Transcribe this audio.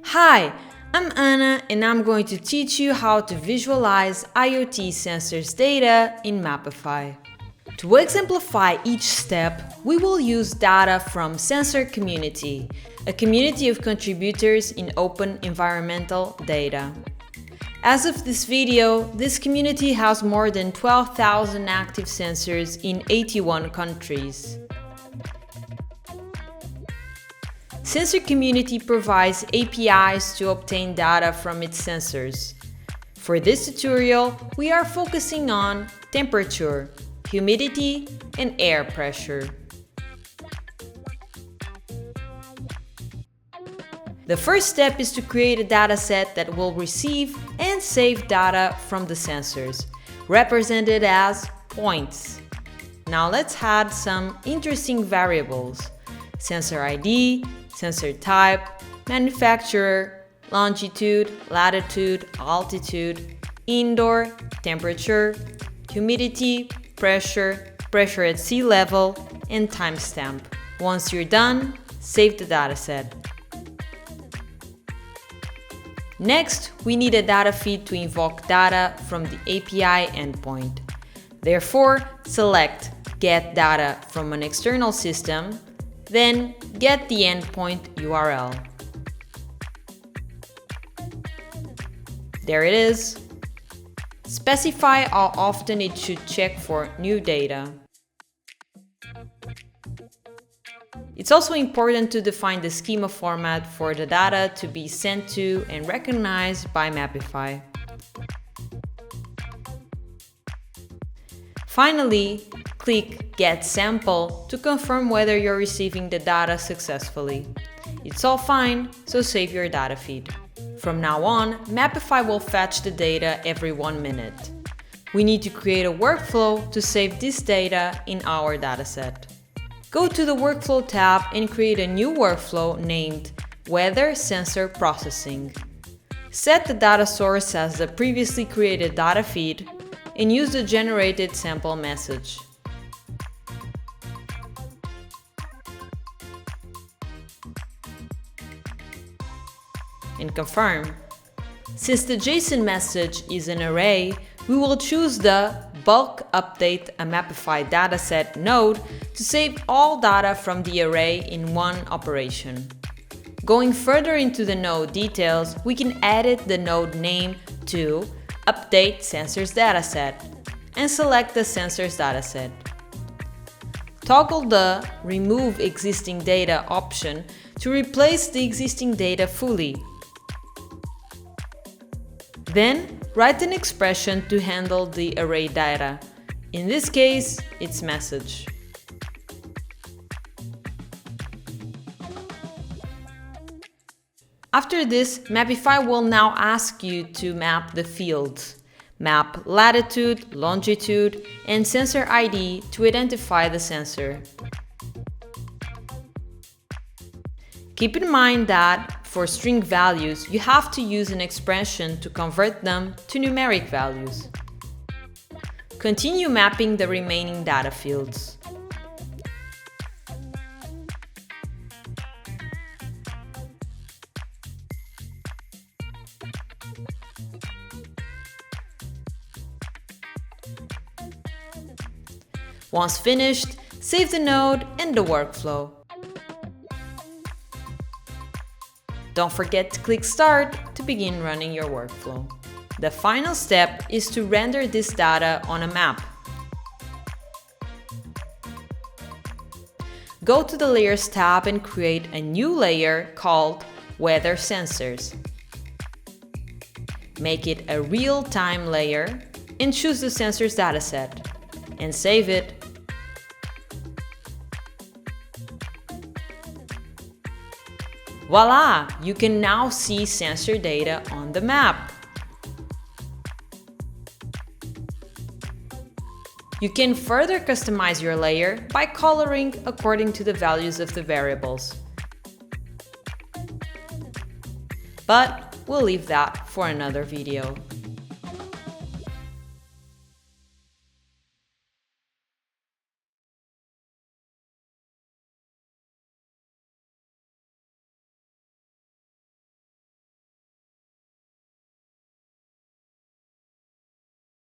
Hi, I'm Anna and I'm going to teach you how to visualize IoT sensors data in Mapify. To exemplify each step, we will use data from Sensor.Community, a community of contributors in open environmental data. As of this video, this community has more than 12,000 active sensors in 81 countries. Sensor.Community provides APIs to obtain data from its sensors. For this tutorial, we are focusing on temperature, humidity, and air pressure. The first step is to create a dataset that will receive and save data from the sensors, represented as points. Now let's add some interesting variables: sensor ID, sensor type, manufacturer, longitude, latitude, altitude, indoor, temperature, humidity, pressure at sea level, and timestamp. Once you're done, save the dataset. Next, we need a data feed to invoke data from the API endpoint. Therefore, select Get Data from an external system, then get the endpoint URL. There it is. Specify how often it should check for new data. It's also important to define the schema format for the data to be sent to and recognized by Mapify. Finally, click Get Sample to confirm whether you're receiving the data successfully. It's all fine, so save your data feed. From now on, Mapify will fetch the data every 1 minute. We need to create a workflow to save this data in our dataset. Go to the Workflow tab and create a new workflow named Weather Sensor Processing. Set the data source as the previously created data feed and use the generated sample message. And confirm. Since the JSON message is an array, we will choose the Bulk Update a Mapify Dataset node to save all data from the array in one operation. Going further into the node details, we can edit the node name to Update Sensors Dataset and select the Sensors Dataset. Toggle the Remove Existing Data option to replace the existing data fully. Then, write an expression to handle the array data. In this case, it's message. After this, Mapify will now ask you to map the fields. Map latitude, longitude, and sensor ID to identify the sensor. Keep in mind that for string values, you have to use an expression to convert them to numeric values. Continue mapping the remaining data fields. Once finished, save the node and the workflow. Don't forget to click Start to begin running your workflow. The final step is to render this data on a map. Go to the Layers tab and create a new layer called Weather Sensors. Make it a real-time layer and choose the sensors dataset and save it. Voila! You can now see sensor data on the map. You can further customize your layer by coloring according to the values of the variables. But we'll leave that for another video.